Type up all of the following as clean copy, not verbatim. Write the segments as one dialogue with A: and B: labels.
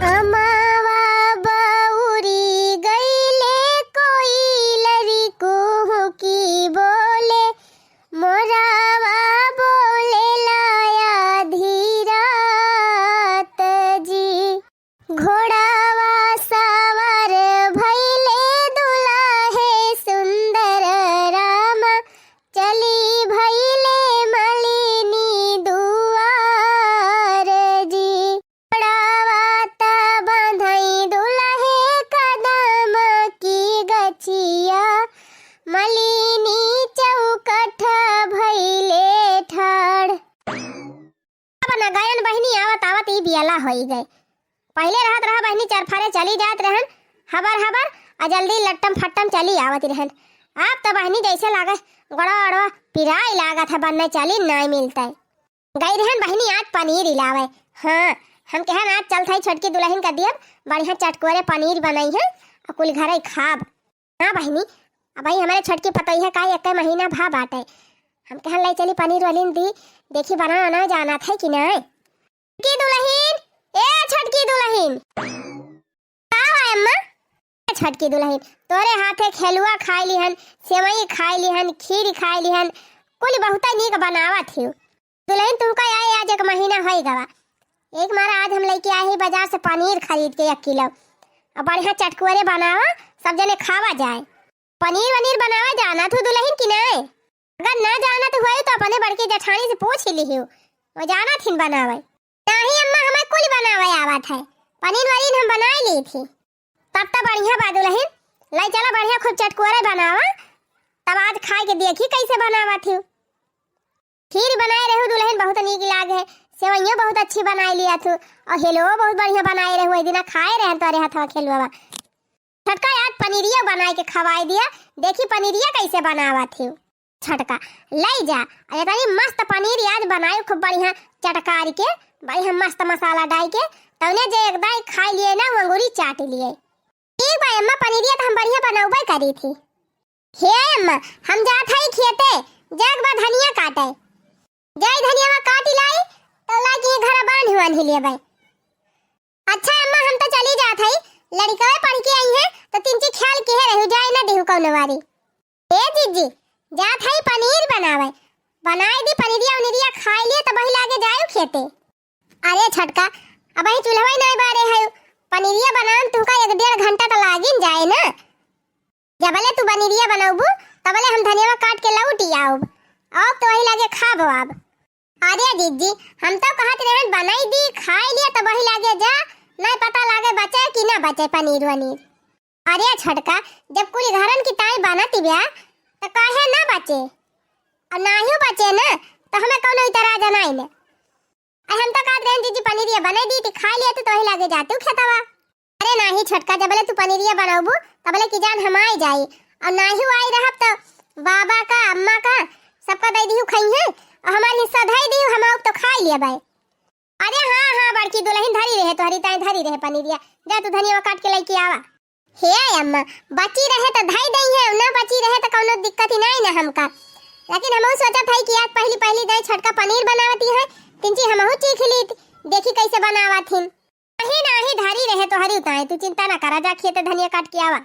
A: अमावा बउरी गईले कोई लरी कुहू की बोले मोरावा बोले लाया धीरात जी घोड़ावा सवार भइले दुलाहे सुंदर रामा चली भइले मलिनी दुआर जी घोड़ावा ता बांधई दुलाहे कदम की गछिया मलिनी चौकठ भइले ठाड़। अपना गायन बहनी आवत आवत ई बियाला होई गए। पहले रहत रहा बहनी चरफारे चली जात रहन हबर हबर आ जल्दी लट्टम फट्टम चली आवत रहन। अब तो बहनी जैसे लागे गड़ा अड़वा पिराई लागत है बनने चली नहीं मिलता है। गई रहन बहनी आज पनीर इलावे। हाँ हम कहन आज चल थाई छोटकी दुल्हन का दियब बढ़िया चटकोरे पनीर बनाई है और कुल घरे खाब। हाँ बहनी अब भाई हमारे छोटकी पतई है का एक महीना भा बाटे। हम कहन लाई चली पनीर वाली दी देखी बनाना जाना था कि नहीं। छोटकी दुल्हन ए छोटकी दुल्हन का है अम्मा? छोटकी दुल्हन तोरे हाथे खेलुआ खाई लिहन सेवई खाई लिहन खीर खाई लिहन कुल बहुत नीक बनावत थी। दुल्हन तुमका आए आज एक महीना हो गवा। एक मारा आज हम लेके आए ही बाजार से पनीर खरीद के 1 किलो और बढ़िया चटकुरे बनावा सब जने खावा जाए। पनीर वनीर बनावा जाना तू दुल्हन की नहीं? अगर ना जाना तो हुआ तो अपने बड़की जेठानी से पूछ ही ली वो जाना थी बनावे। नहीं अम्मा हमें कुल बनावे आवत है पनीर वनीर हम बना ली थी। तब तो बढ़िया बा दुल्हन लाई चला बढ़िया खूब चटकुरे बनावा तब आज खा के देखी कैसे बनावा थी। खीर बनाए रहू दुल्हन बहुत नीक लागे सेवइयों बहुत अच्छी बनाई लिया थू और हेलो बहुत बढ़िया बनाए रहू एक दिन खाए रहे तोरे हाथ खेलवा। छटका याद पनीरिया बनाए के खवाई दिया देखी पनीरिया कैसे बनावा थी। छटका ले जा अरे मस्त पनीर आज बनाए खूब बढ़िया चटकार के बढ़िया मस्त मसाला डाल के तवने जे एक दाई खा लिए ना अंगूरी चाट लिए। ठीक भाई अम्मा पनीरिया तो हम बढ़िया बनाऊबे करी थी। हे अम्मा हम जात हई खेते जग बा धनिया काटे जय धनिया काट लाई तो लागी घर बांध हुआ लिए भाई। अच्छा अम्मा हम तो चली जात हई लड़का पढ़ के आई है तो तिनची ख्याल के रहू जाए ना देहु कौन वारी। ए जीजी जात हई पनीर बनावे बनाई दी पनीरिया उनीरिया खाई लिए तो बही लागे जायो खेते। अरे छटका अब ही चूल्हा नहीं बारे है पनीरिया बनान तू का 1-1.5 घंटा तो लागिन जाए ना। जबले तू पनीरिया बनाऊबू तबले हम धनिया काट के लौटी आऊब अब तो वही लागे खाबो अब। अरे जीजी हम तो कहत रहन बनाई दी खाई लिया तो वही लागे जा नहीं पता लागे बचे कि ना बचे पनीर वनीर। अरे छटका जब कुल घरन की ताई बनती ब्या तो काहे ना बचे और ना ही बचे ना तो हमें कौन इतरा जनाई ने। हम तो कहत रहन जीजी पनीरिया बनाई दी थी खाई लिया तो वही लागे जातू खेतवा। अरे नाही छटका जबले तू पनीरिया बनाऊबू तबले की जान हम आई जाई और ना ही आई रहब तो बाबा का अम्मा का सबका दे दिहु खई है और हमार हिस्सा धई दिहु हम तो खाई लिया भाई। अरे हां हां बड़की दुल्हन धरी रहे तोहरी ताई धरी रहे पनीरिया जा तू धनिया काट के लेके आवा। हे अम्मा बची रहे तो धई दई है ना बची रहे तो कोनो दिक्कत ही नहीं ना हमका। लेकिन हम सोचत हई कि आज पहली पहली दे छटका पनीर बनावती है तिनची हमहु चीख ली देखी कैसे बनावथिन। नहीं नहीं धरी रहे तो हरी ताई तू चिंता ना करा जा खेते धनिया काट के आवा।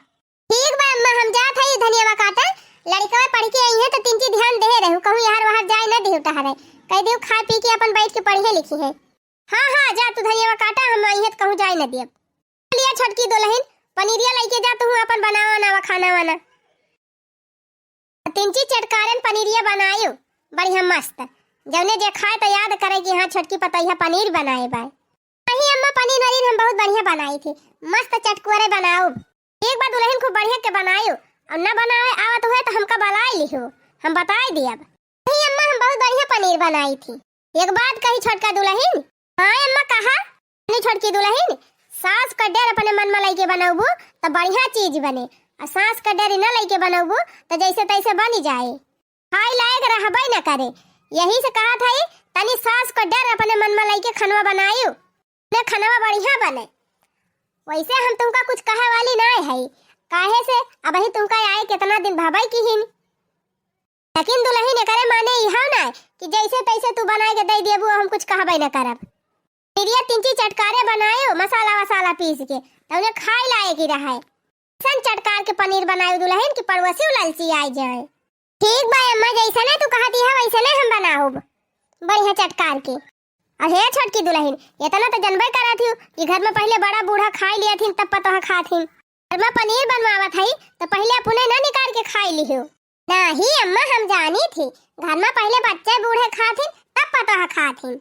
A: ठीक बा अम्मा हम जात हई धनिया काटे लड़का पढ़ के आई है तो तिनची ध्यान दे रहू कहूं यार वहां जाए ना देहु तहरे कह देहु खा पी के अपन बैठ के पढ़े लिखी है। हां हां जा तू धनिया काटा हम आई है तो कहूं जाए ना देब। लिया छोटकी दुल्हन पनीरिया लेके जा तू अपन बनावा ना खाना वाना। तिनची चटकारन पनीरिया बनायो बढ़िया मस्त जौने जे खाए तो याद करे कि हां छोटकी पतैया पनीर बनाए बा। नहीं अम्मा पनीर वनीर हम बहुत बढ़िया बनाई थी मस्त चटकुरे बनाओ। एक बार दुल्हन खूब बढ़िया के बनायो और ना बनाए आवत हुए तो हमका बलाई लिहो हम बताई दियब। नहीं अम्मा हम बहुत बढ़िया पनीर बनाई थी। एक बात कही छोटका दुल्हन। हां अम्मा कहा नहीं छोटकी दुल्हन सास का डर अपने मन में लेके बनाऊबू तो बढ़िया चीज बने और सास का डर न लेके बनाऊबू तो जैसे तैसे बनी जाए खाई लायक रहबे न करे। यही से कहा था तनी सास का डर अपने मन में लेके खनवा बनायो ने खनवा बढ़िया बने। वैसे हम तुमका कुछ कहे वाली नहीं है काहे से अब ही तुमका आए कितना दिन भाबाई की हिन। लेकिन दुल्हन ने करे माने इहा ना कि जैसे तैसे तू बना के दे देबू हम कुछ कहबे न करब। पनीरिया 3 चटकारे बनायो मसाला वसाला पीस के तो उन्हें खाई लाए की रहा है। सन चटकार के पनीर बनायो दुल्हन की पड़ोसी लालची आई जाए। ठीक बा अम्मा जैसा ना तू कहती है वैसा ना हम बनाओ बढ़िया चटकार के। और हे छोटकी दुल्हन इतना तो जनबे करा थी कि घर में पहले बड़ा बूढ़ा खाई लिया थी तब पता खाथी। घर में पनीर बनवावत है तो पहले अपने ना निकाल के खाई लियो। नहीं अम्मा हम जानी थी घर में पहले बच्चे बूढ़े खाथी तब पता खाथी।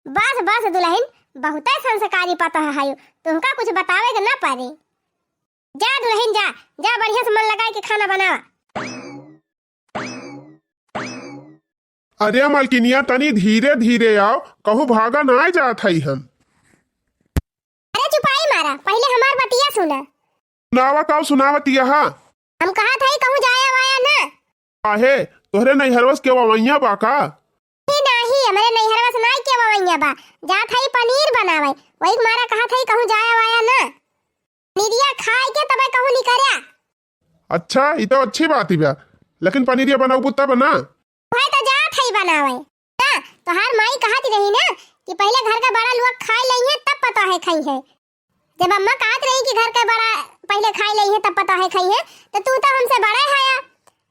A: बस बस दुल्हन बहुत संस्कारी पता है तुमका कुछ बतावे के ना पड़े। जा दुल्हन जा जा बढ़िया से मन लगा के खाना बनावा।
B: अरे मालकिनिया तनी धीरे धीरे आओ कहूँ भागा ना जात है हम।
A: अरे चुपाई मारा पहले हमार बतिया सुना।
B: सुनावा काऊ सुनावत यहाँ
A: हम कहा था कहूँ जाया वाया ना।
B: आहे तोहरे नैहरवस के वैया बाका
A: नहीं हमारे नैहरवस ना के वैया बा जा था पनीर बनावे वही मारा कहा था कहूँ जाया वाया ना। पनीरिया खाए के तबे कहूँ निकरिया।
B: अच्छा ये तो अच्छी बात ही बा लेकिन पनीरिया बनाऊ पुत्ता बना
A: भाई तो जा था बनावे ना। तो हर माई कहती रही ना कि पहले घर का बड़ा लोग खाई लेंगे तब पता है खाई है। जब अम्मा कहती रही कि घर का बड़ा पहले खाई लेंगे तब पता है खाई है तो तू तो हमसे बड़ा है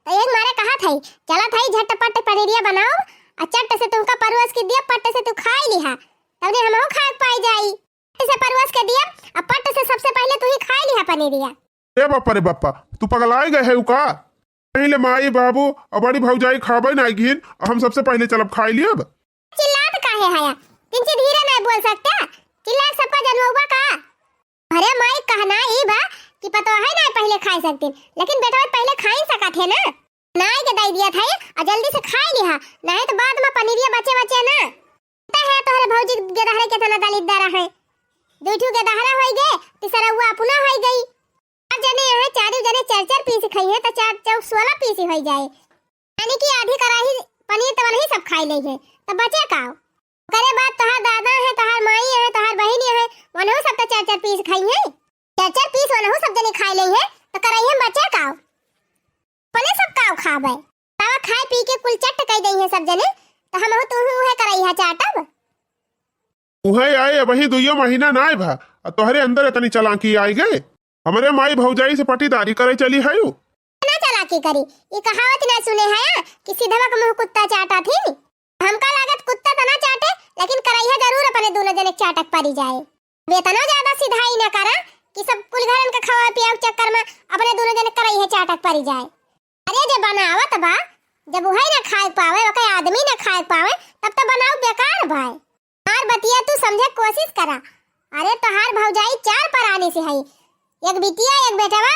A: तो एक मारे कहा था चला था झटपट पनीरिया बनाओ और चट्ट से तुमका परवस के दिया पट्ट से तू खाई लिहा तब ने हमहु खा पाई जाई। से परवस के दिया और पट्ट से सबसे पहले तू ही खाई लिहा पनीरिया।
B: रे बापा तू पगलाए गए है का पहले माई बाबू और बड़ी भौजाई खाबे ना गिन और हम सबसे पहले चलब खाई लिया।
A: चिल्लात काहे है तिनसे धीरे नहीं बोल सकता चिल्ला सबका जनवा का। अरे माई कहना ही बा कि पता है ना पहले खाई सकते लेकिन बेटा पहले खा ही सका थे ना नाई के दे दिया था और जल्दी से खाई लिहा नहीं तो बाद में पनीरिया बचे बचे ना। पता है तोहरे भौजी के दहरे के तना दलिद्दार है दूठू के दहरा होई गए तीसरा हुआ अपना होई गई। चार जने है चारों जने 4-4 पीस खाई है तो 4 16 पीस हो जाए यानी कि आधी कड़ाही पनीर तो नहीं सब खाई ले है तो बचे का करे बात तोहार दादा है तोहार माई है तोहार बहन है वनहु सब तो 4-4 पीस खाई है 4-4 पीस वनहु सब जने खाई ले है तो कराई हम बचे का पने सब काव खावे तावा खाए पी के कुल चट कई दई है सब जने तो हमहु तू है कराई है चाटब।
B: उहे आए वही 2 महीना ना भा और तोहरे अंदर इतनी चलाकी आई गए हमारे माई भौजाई से पटीदारी करे चली है
A: ना चलाकी करी ये कहावत ना सुने है कि सीधवा का मुंह कुत्ता चाटा थी। हमका लागत कुत्ता तना चाटे लेकिन करैया जरूर अपने दोनों जने चाटक पड़ी जाए। वेतनो ज्यादा सीधाई ना करा कि सब कुल घरन का खावा पिया चक्कर में अपने दोनों जने करैया चाटक पड़ी जाए। अरे जब बनावत बा जब वही ना खाए पावे ओके आदमी ना खाए पावे तब तो बनाओ बेकार भाई। हार बतिया तू समझे कोशिश करा। अरे तो हार भौजाई 4 परानी से है एक बिटिया एक बेटवा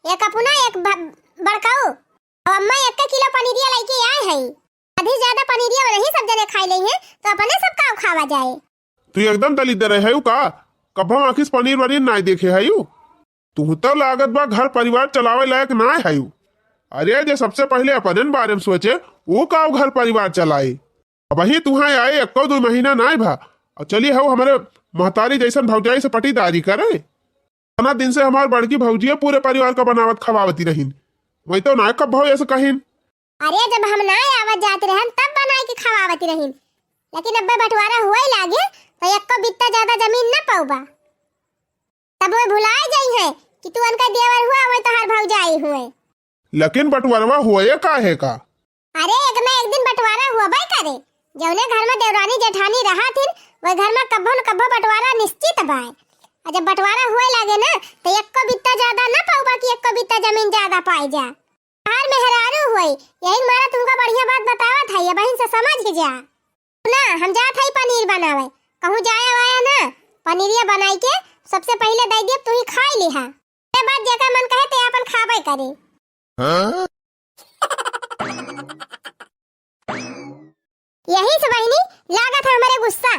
A: एक अपना एक बड़काऊ और अम्मा 1 किलो पनीरिया लेके आए है आधी ज्यादा पनीरिया नहीं सब जने खाई ले है तो अपने सब का खावा जाए।
B: तू एकदम दलिद्दार है का कब हम आखिस पनीर वनीर ना देखे है तू तो लागत बा घर परिवार चलावे लायक ना है। अरे जे सबसे पहले अपने बारे में सोचे वो का घर परिवार चलाए अब वही तुहा आए 1-2 महीना ना भा और चलिए हो हमारे महतारी जैसन भौजाई से पटीदारी करे। इतना दिन से हमारे बड़की भौजिया पूरे परिवार का बनावत खवावती रहीन वही तो ना कब भाव ऐसे कहीन।
A: अरे जब हम ना आवत जाते रहन तब बनाए के खवावती रहीन लेकिन अब बंटवारा हुए लागे तो एक को बित्ता ज्यादा जमीन न पाऊबा तब वो भुलाए जाई है कि तू उनका देवर हुआ वो तो हर भौजाई हुए।
B: लेकिन बंटवारा हुए का है का।
A: अरे एक ना एक दिन बंटवारा हुआ भाई करे जौने घर में देवरानी जेठानी रहा थी वो घर में कब्बो न कब्बो बंटवारा निश्चित बाय और जब बंटवारा हुए लागे ना तो एक को बित्ता ज्यादा न पाऊबा कि एक को बित्ता जमीन ज्यादा पाई जा हार मेहरारू हुई यही मारा तुमका बढ़िया बात बतावा था ये बहन से समझ ही जा ना। हम जात है पनीर बनावे कहूँ जाया वाया ना पनीरिया बनाई के सबसे पहले दे दिए तू ही खाई लिहा के बाद जेका मन कहे ते अपन खाबे करे। यही से बहनी लागत है हमारे गुस्सा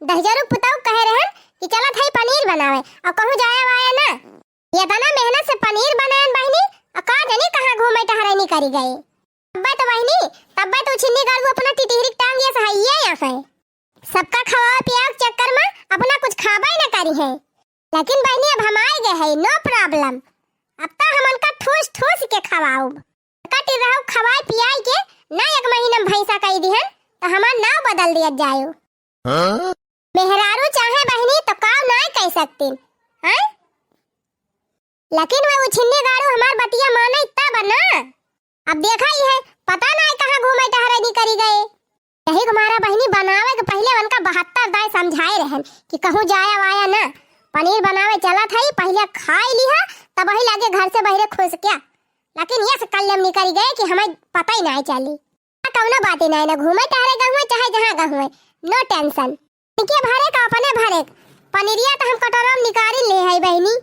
A: दहजरू पुताऊ कह रहे कि चला था पनीर बनावे और कहूँ जाया वाया ना ये तना मेहनत से पनीर बनाए बहनी और का जानी कहाँ घूमे टहरानी करी गए तब्बे तो बहनी तब्बे तो छिन्नी गालू अपना टिटहिरी टांग ये सहाइया या है सबका खवा पिया चक्कर में अपना कुछ खाबा ही ना करी है लेकिन बहनी अब हम आए गए है नो प्रॉब्लम अब तो हम उनका ठूस ठूस के खवाऊ कटी रहो खवाए पियाई के ना 1 महीना भैंसा कही दिहन तो हमार नाव बदल दिया जायो। सकती हैं। लेकिन वो छिन्नी गाड़ू हमार बतिया माने इतना बना। अब देखा ही है, पता नहीं कहाँ घूमे टहरे नहीं करी गए। यही हमारा बहनी बनावे के पहले उनका 72 दाई समझाए रहन कि कहूँ जाया वाया ना। पनीर बनावे चला था, पहले खाई लिहा तब वही लगे घर से बहरे खुश क्या। लेकिन ये से कल हम निकल गए कि हमें पता ही नहीं चली। कौनो बात ही नहीं, ना घूमे टहरे गहुए चाहे जहाँ गहुए, नो टेंशन। इनके भरे का अपने भरे पनीरिया तो हम कटोरा में निकाल ले है बहनी।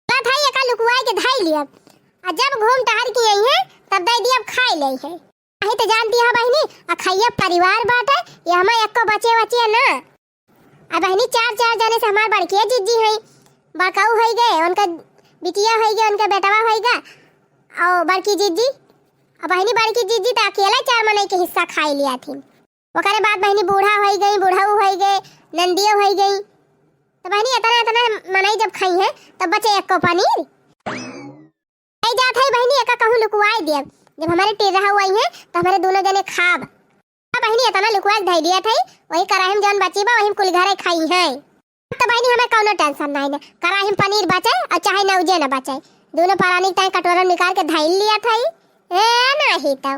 A: बात है एक लुकवाई के धाई लिया, और जब घूम टहर की आई है तब दे दिया खाई ले है। नहीं तो जानती है बहनी, अखैया परिवार बात है, ये हमें एक को बचे बचे ना। अब बहनी चार जने से हमार बड़की जीजी है, बड़काऊ है गए, उनका बिटिया है गए, उनका बेटवा है गए, और बड़की जीजी। अब बहनी बड़की जीजी तो अकेला 4 मने के हिस्सा खाई लिया थी। ओकरे बाद बहनी बूढ़ा हो गई, बुढ़ाऊ हो गए, नंदिया हो गई। तो बहनी इतना मनाई जब खाई है तब बचे एक को पनीर। नहीं जात है बहनी एक कहूँ लुकवाई दिया, जब हमारे टेरा हुई है तो हमारे दोनों जने खाब। बहनी इतना लुकवाई धई दिया था, वही कराही में जौन बची बा वही कुल घरे खाई है। तो बहनी हमें कौनो टेंशन नहीं ना, कराही में पनीर बचे और चाहे नौजे न बचे, दोनों परानी ताई कटोरा निकाल के धई लिया था। नहीं तो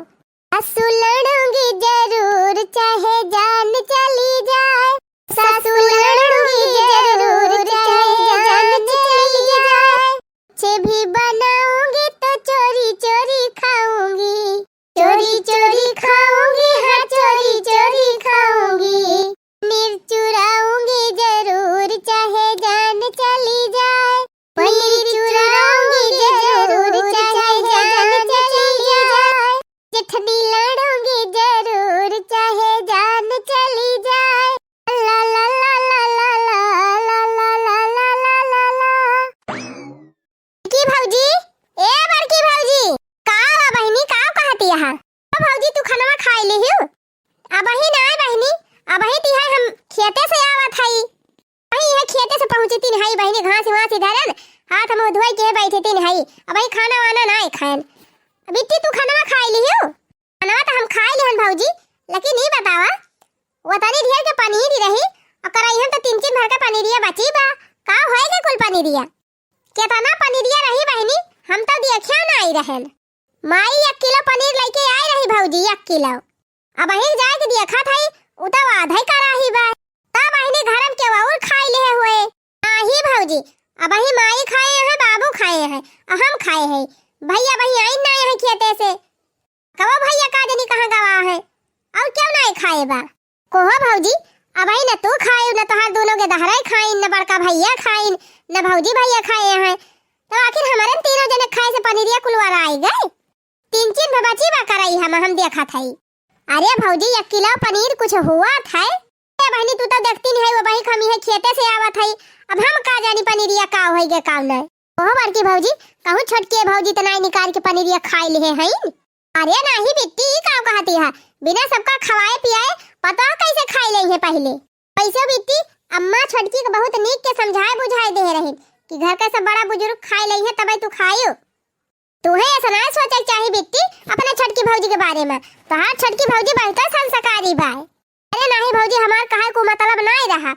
A: सासू लड़ूंगी जरूर चाहे जान चली जाए, सासू लड़ूंगी जरूर चाहे जान चली जाए। अच्छे भी बनाऊंगी तो चोरी चोरी खाऊंगी, चोरी चोरी खाऊंगी, हाँ चोरी चोरी खाऊंगी। पनीर चुराऊंगी जरूर चाहे जान चली जाए, पनीर चुराऊंगी जरूर चाहे जान चली जाए। चिट्ठी लड़ूंगी जरूर चाहे जान चली जाए। ला ला ला ला ला ला ला ला ला ला ला ला। की भौजी, ए बड़की भौजी, का बहनी का कहती है? भौजी तू खाना खा ली हो? अब ही ना बहनी, अब ही ती है हम खेते से आवत हई, वही है खेते से पहुंची तीन हई बहनी, घास वास इधर हाथ मुंह धोई के बैठे तीन हई। अब ही खाना वाना नहीं खाएन। बिट्टी तू खाना खा ली हो? खाना तो हम खा ली हन भौजी, लेकिन ये बतावा वो तनी ढेर के पनीर ही रही और कराई तो 3 भर के पनीरिया बची बा, का होएगा कुल पनीरिया? केतना पनीरिया रही बहनी, हम तो देखिया ना आई रहन। माई 1 किलो पनीर लेके आई रही भौजी, 1 किलो। अब ही जाए के देखा था उता आधा ही कराही बा, तब बहनी घर में के और खाई ले हुए। नाही भौजी, अब ही माई खाए हैं, बाबू खाए हैं, और हम खाए हैं। भैया भैया आई ना है खेते से, कहो भैया का जनी कहाँ गवा है, और क्यों नहीं खाए बा? कोहो भौजी, अब ही न तू खाए न तोहार दोनों के दहराई खाइन, न बड़का भैया खाइन, न भौजी भैया खाए हैं, तो आखिर हमारे तीनों जने खाए से पनीरिया कुलवारा आई गए। 3 बची बा कराई हम देखा था। अरे भौजी 1 किलो पनीर कुछ हुआ था? बहनी तू तो देखती नहीं है, वो वही खमी है खेते से आवत है। अब हम का जानी पनीरिया का होएगे का नहीं। ओह बड़की भौजी, कहूँ छोटकी भौजी तो नहीं निकाल के पनीरिया खाई ले हैं। अरे नहीं बिट्टी, का कहती है, बिना सबका खवाए पियाए पता कैसे खाई ले है पहले। पैसे बिट्टी अम्मा छोटकी को बहुत नीक के समझाए बुझाए दे रहे कि घर का सब बड़ा बुजुर्ग खाई ले है तब तू खाइयो। तू है ऐसा ना सोचे चाहिए बिट्टी अपने छोटकी भौजी के बारे में, तो हाँ छोटकी भौजी बहुत संस्कारी बा। अरे नहीं भौजी, हमार कहे को मतलब नहीं रहा,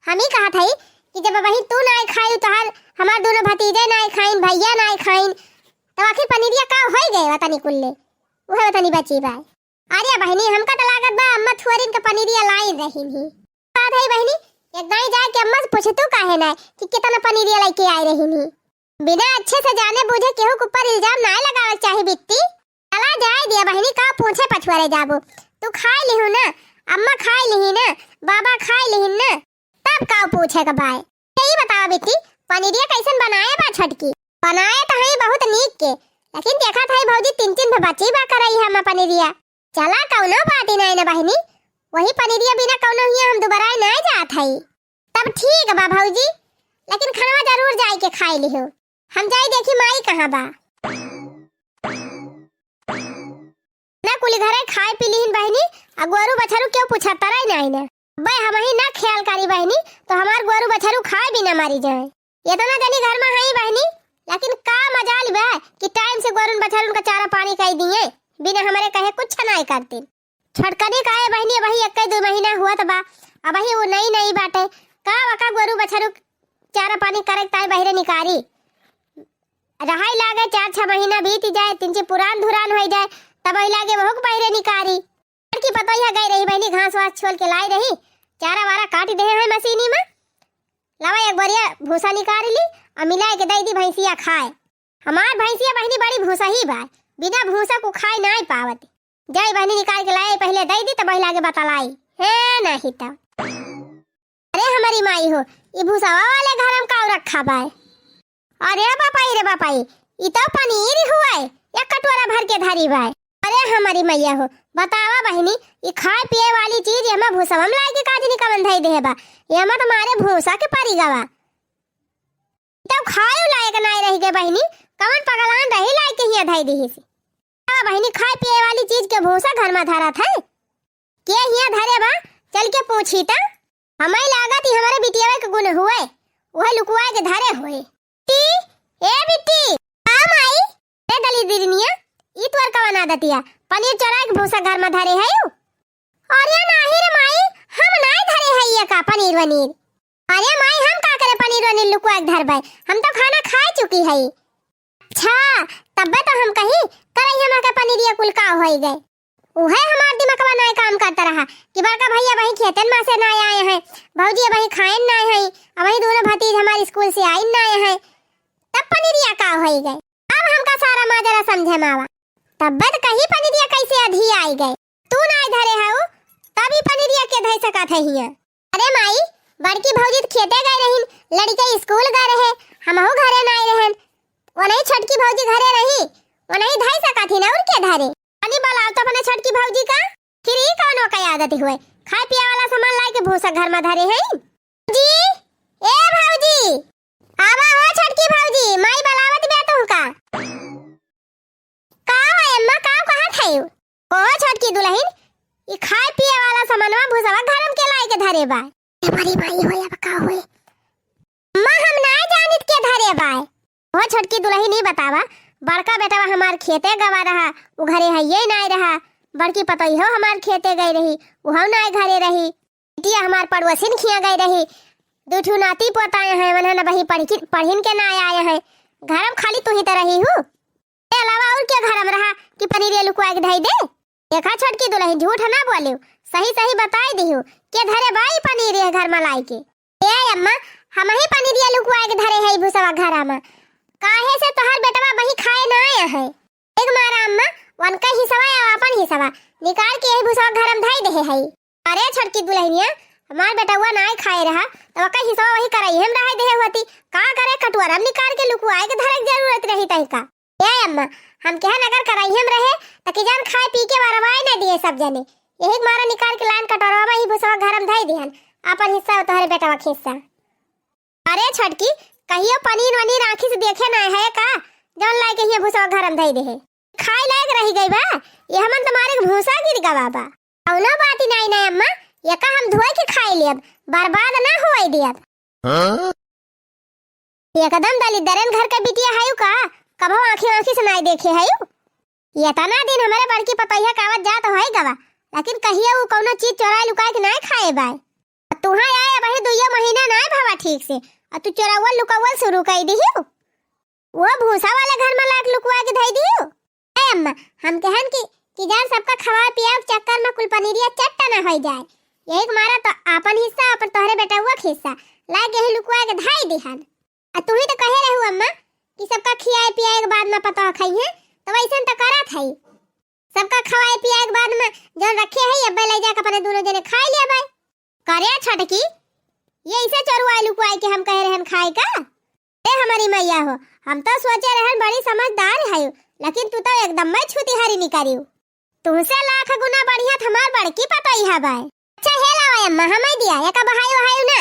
A: हम ही कहा था कि जब वही तू नहीं खाई तो हमार दोनों भतीजे नहीं खाइन, भैया नहीं खाइन, तो आखिर पनीरिया का हो गए वतनी कुल्ले, वह वतनी बची बा। अरे बहनी हमका तो लागत बा अम्मा थुअरिन के पनीरिया लाई रही नहीं। बात है बहनी, एक दाई जाए के अम्मा से पूछे तू काहे ना कि कितना पनीरिया लेके आई रही नहीं। बिना अच्छे से जाने बुझे केहू के ऊपर इल्जाम ना लगावे चाहिए बिट्टी। चला जाए दिया बहनी, का पूछे पछुआरे जाबो। तू खाई लिहू ना, अम्मा खाई लिही ना, बाबा खाई लिहिन ना, तब का पूछे का भाई। यही बताओ बिट्टी, पनीरिया कैसन बनाए बा छोटकी? बनाए तो है बहुत नीक के, लेकिन देखा था भौजी 3 बची बा कराई हम पनीरिया। चला कौनो बात ही नहीं ना बहनी, वही पनीरिया बिना कौनो हिया हम दोबारा नहीं जात है। तब ठीक बा भौजी, लेकिन खाना जरूर जाए के खाई लिहो। हम जाई देखी माई कहाँ बा। ना कुली घरे खाए पी लीन बहनी, आ गोरू बछरू क्यों पूछा तराई नहीं ना। भाई हम ही ना ख्याल करी बहनी तो हमार गोरू बछरू खाए भी ना मारी जाए। ये तो ना जनी घर में है बहनी, लेकिन का मजाल बा कि टाइम से गोरू बछरू का चारा पानी कह दिए बिना हमारे कहे कुछ नहीं करती। छटकनी काहे बहनी, वही 1-2 महीना हुआ तो बा, अब ही वो नहीं बाटे का वका गोरू बछरू चारा पानी करे ताई बहिरे निकारी रहाई लागे 4-6 महीना बीत जाए 3 पुरान धुरान हो जाए तब ही लागे वह बहिरे निकारी की पता ही गई रही बहनी घास वास छोल के लाई रही चारा वारा काट दे है मशीनी में लावा एक बढ़िया भूसा निकाल ली और मिला के दई दी भैंसिया खाए हमार भैंसिया बहनी बड़ी भूसा ही बा बिना भूसा को खाए नहीं पावती जय बहनी निकाल के लाए पहले दई दी तब लागे बतलाई है नहीं तब अरे हमारी माई हो ये भूसावा वाले घर में काऊ रखा बाय अरे बापाई ये तो पनीर हुआ है एक कटोरा भर के धारी बाय अरे हमारी मैया हो बतावा बहनी ये खाए पिए वाली चीज हमें भूसा हम लाए के काज नहीं कमन धई देबा ये हम तुम्हारे भूसा के पारी गवा तब खाए लायक नहीं रही के बहनी कमन पगलान रही लाए के हिया धई दी से बहनी खाए पिए वाली चीज के भूसा घर में धरा था के हिया धरे बा चल के पूछी ता हमें लागत ही हमारे बिटिया के गुण हुए वह लुकुआ के धरे हुए टी ए बिट्टी हां माई ए दली दीदनिया ई तोर कवन आदतिया पनीर चोरा के भूसा घर में धरे है अरे नाही रे माई हम नहीं धरे है ये का पनीर वनीर अरे माई हम का करे पनीर वनीर लुकुआ के धरबै हम तो खाना खा चुकी है अच्छा तब तो हम कहीं करई हम का पनीर ये कुल का होई गए उहे हमार दिमागवा नहीं काम करता रहा कि बड़का भैया वही खेतन में से नहीं आए हैं भौजी वही खाए नहीं है अब वही दोनों भतीज हमारे स्कूल से आई नहीं है तब पनीरिया का होई गए अब हमका सारा माजरा समझे मावा तब कहीं पनीरिया कैसे अधी आई गए तू नहीं धरे है तभी पनीरिया के धई सका थे हिया अरे माई बड़की भौजी खेते गए रहीन लड़के स्कूल गए रहे हमहु घरे नहीं रहन वो नहीं छोटकी भौजी घरे रही वो नहीं धई सका थी ना उनके धरे अनि बोलाओ तो अपने छोटकी भौजी का फिर ई कौन का आदत हुए खाए पिए वाला सामान लाई के भूसा घर में धरे हैं जी ए भौजी आवा हो छोटकी भौजी माई बलावत बे तू का है अम्मा का कहा थे ओ छोटकी दुल्हन ई खाए पिए वाला सामानवा भूसावा घर में के लाई के धरे बा हमारी माई होया का होए अम्मा हम ना जानित के धरे बा ओ छोटकी दुल्हन नहीं बतावा बड़का बेटा हमार खेते गवा रहा वो घरे है ये नहीं रहा बड़की पतई हो हमार खेते गई रही वो नहीं घरे रही बिटिया हमार पड़ोसिन खिया गई रही दूठू नाती पोताए हैं वनहन वही पढ़िन के ना आए हैं घर में खाली तू ही तो रही हूँ के अलावा और क्या घर में रहा कि पनीर ये लुकुआ के धई दे देखा छोटकी दुल्हन झूठ ना बोलियो सही सही बताई दियो के धरे भाई पनीर ये घर में लाई के ए अम्मा हम ही पनीर ये लुकुआ के धरे है भूसवा घर में काहे से तोहर बेटवा वही खाए ना आया है एक मारा अम्मा वन का हिस्सा या अपन हिस्सा निकाल के यही भूसा घर में धई दे है अरे छोटकी दुल्हनिया हमार बेटा हुआ नहीं खाए रहा तो का हिस्सा वही कराई हम रहे दे होती का करे कटोरा निकाल के लुकुआए के धरे की जरूरत रही तई का ए अम्मा हम कहन अगर कराई हम रहे त कि जान खाए पी के बरवाई ना दिए सब जने यही मारा निकाल के लान कटोरा में ही भूसा घर में धई दिहन अपन हिस्सा तोहरे बेटवा खिस्सा अरे छोटकी कहियो पनीर वनीर आंखी से देखे ना है का जौन लाई के हिया भूसा घर में धई दे खाए लायक रही गई बा ये हमन तुम्हारे भूसा गिर गवा बा औनो बात ही नहीं नहीं अम्मा ये का हम धोए के खाए लेब बर्बाद ना होई दियब एकदम दलिदरन घर का बिटिया है का कबो आंखी से नहीं देखे है ये तना दिन हमारे बड़की पतैया कावत जात होई गवा लेकिन कहियो वो कोनो चीज चोराई लुकाई के नहीं खाए बा तुहा आया भाई 2 महीना नहीं भावा ठीक से और तू चोरावल लुकावल शुरू कर दी वो भूसा वाले घर में लाख लुकवा के धई दियो ए अम्मा हम कहन कि जान सबका खवा पिया चक्कर में कुल पनीरिया चट्टा ना हो जाए यही मारा तो अपन हिस्सा अपन तोहरे बेटा हुआ हिस्सा ला के ही लुकवा के धई दिहन आ तू ही तो कहे रहू अम्मा कि सबका खियाए पियाए के बाद में पता खाई है तो वैसन तो करत है सबका खवाए पियाए के बाद में जौन रखे है अब ले जाके अपने दोनों जने खा लिया भाई करे छटकी ये इसे चोरवाई लुकवाई के हम कह रहे हैं खाए का ए हमारी मैया हो हम तो सोचे रहन बड़ी समझदार है लेकिन तू तो एकदम मैं छूती हारी निकाली तुमसे लाख गुना बढ़िया हमार बड़की पता ही है भाई अच्छा हे लावा अम्मा हमें दिया एका बहायो हायो ना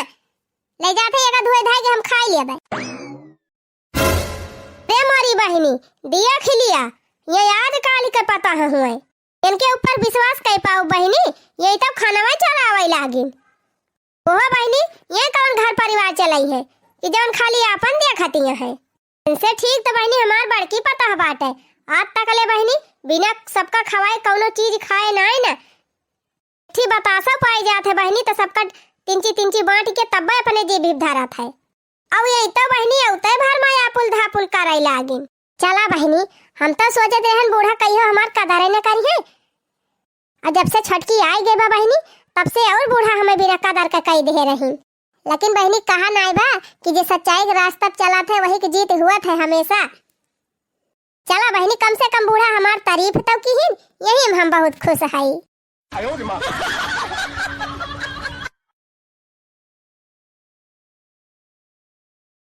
A: ले जाते एका धोए धाय के हम खा लिया भाई रे मोरी बहनी दिया खिलिया ये याद काली के पता है हुए इनके ऊपर विश्वास कर पाओ बहनी यही तो खानावा चलावे लागिन ओह बहनी ये कौन घर परिवार चलाई है कि जौन खाली अपन देखती है इनसे ठीक तो बहनी हमार बड़की पता है बात है आज तक ले बहनी बिना सबका खवाए कौनो चीज खाए ना है ना ठीक बतासा पाई जात है बहनी तो सबका तिंची बांट के तब अपने जेब धरा था अब ये तो बहनी औते भर माया पुल धापुल कराई लागिन। चला बहनी, हम तो सोचत रहन बूढ़ा कहियो हमार कदर न करिए, और जब से छटकी आई गए बा बहनी तब से और बूढ़ा हमें बिना कदर का कही दे रही। लेकिन बहनी कहा नाई बा कि जो सच्चाई के रास्ता चला थे वही की जीत हुआ थे हमेशा। चला बहनी, कम से कम बूढ़ा हमार तारीफ तो की, यही हम बहुत खुश हई।